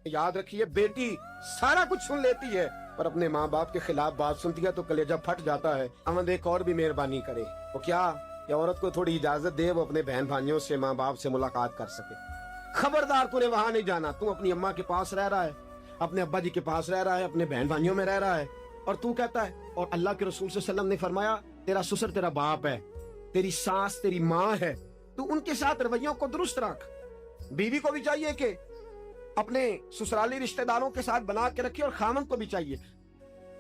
याद रखिए, बेटी सारा कुछ सुन लेती है पर अपने माँ बाप के खिलाफ बात सुनती है तो कलेजा फट जाता है। अमन एक और भी मेहरबानी करे, वो क्या, ये औरत को थोड़ी इजाजत दे, वो अपने बहन भाइयों से, माँ बाप से मुलाकात कर सके। खबरदार, तूने वहां नहीं जाना। तू अपनी अम्मा के पास रह रहा है, अपने अब्बा जी के पास रह रहा है, अपने बहन भाइयों में रह रहा है, और तू कहता है, और अल्लाह के रसूल सल्लल्लाहु अलैहि वसल्लम ने फरमाया, तेरा ससुर तेरा बाप है, तेरी सास तेरी माँ है, तू उनके साथ रवैयों को दुरुस्त रख। बीवी को भी चाहिए कि अपने ससुराली रिश्तेदारों के साथ बना के रखे, और खामन को भी चाहिए।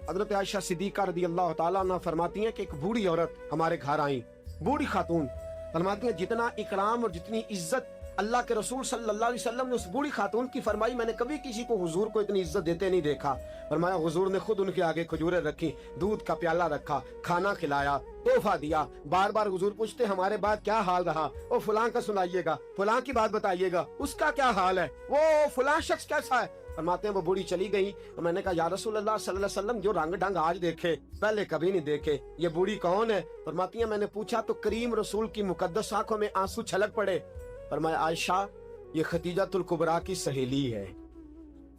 हजरत आयशा सिद्दीका रदी अल्लाह तआला अन्हा फरमाती हैं कि एक बूढ़ी औरत हमारे घर आई, बूढ़ी खातून। फरमाती हैं जितना इकराम और जितनी इज्जत अल्लाह के रसूल सल्लल्लाहु अलैहि वसल्लम ने उस बूढ़ी खातून की फरमाई, मैंने कभी किसी को हुजूर को इतनी इज्जत देते नहीं देखा। फरमाया हुजूर ने खुद उनके आगे खजूरें रखी, दूध का प्याला रखा, खाना खिलाया, तोहफा दिया। बार बार हुजूर पूछते हमारे बाद क्या हाल रहा, वो फलां का सुनाइएगा, फलां की बात बताइएगा, उसका क्या हाल है, वो फलां शख्स कैसा है। फरमाते हैं वो बूढ़ी चली गई, तो मैंने कहा या रसूलल्लाह सल्लल्लाहु अलैहि वसल्लम, जो रंग ढंग आज देखे पहले कभी नहीं देखे, ये बूढ़ी कौन है। फरमाती है मैंने पूछा तो करीम रसूल की मुकद्दस आंखों में आंसू छलक पड़े। फरमाया आयशा, ये खतीजातुल कुबरा की सहेली है,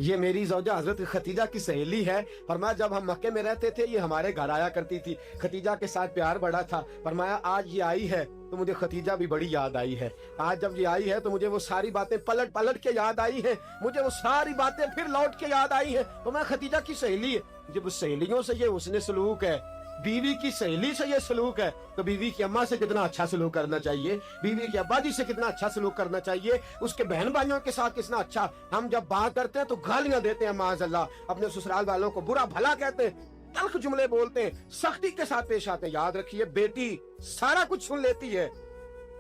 ये मेरी ज़ौजा हजरत खतीजा की सहेली है। फरमाया जब हम मक्के में रहते थे ये हमारे घर आया करती थी, खतीजा के साथ प्यार बढ़ा था। फरमाया आज ये आई है तो मुझे खतीजा भी बड़ी याद आई है। आज जब ये आई है तो मुझे वो सारी बातें पलट पलट के याद आई है, मुझे वो सारी बातें फिर लौट के याद आई है। तो मैं खतीजा की सहेली है। जब सहेलियों से ये उसने सलूक है, बीवी की सहेली से ये सलूक है, तो बीवी की अम्मा से कितना अच्छा सलूक करना चाहिए, बीवी के अब्बा जी से कितना अच्छा सलूक करना चाहिए, उसके बहन भाइयों के साथ कितना अच्छा। हम जब बात करते हैं तो गालियां देते हैं माज़अल्लाह, अपने ससुराल वालों को बुरा भला कहते हैं, तल्ख जुमले बोलते हैं, सख्ती के साथ पेश आते हैं। याद रखिए, बेटी सारा कुछ सुन लेती है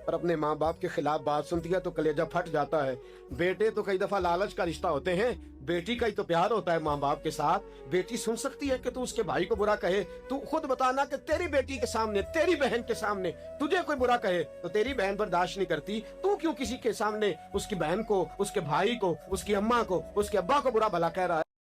पर अपने माँ बाप के खिलाफ बात सुनती है तो कलेजा फट जाता है। बेटे तो कई दफा लालच का रिश्ता होते हैं, बेटी का ही तो प्यार होता है माँ बाप के साथ। बेटी सुन सकती है कि तू उसके भाई को बुरा कहे। तू खुद बताना कि तेरी बेटी के सामने, तेरी बहन के सामने तुझे कोई बुरा कहे तो तेरी बहन बर्दाश्त नहीं करती, तू क्यों किसी के सामने उसकी बहन को, उसके भाई को, उसकी अम्मा को, उसके अब्बा को बुरा भला कह रहा है।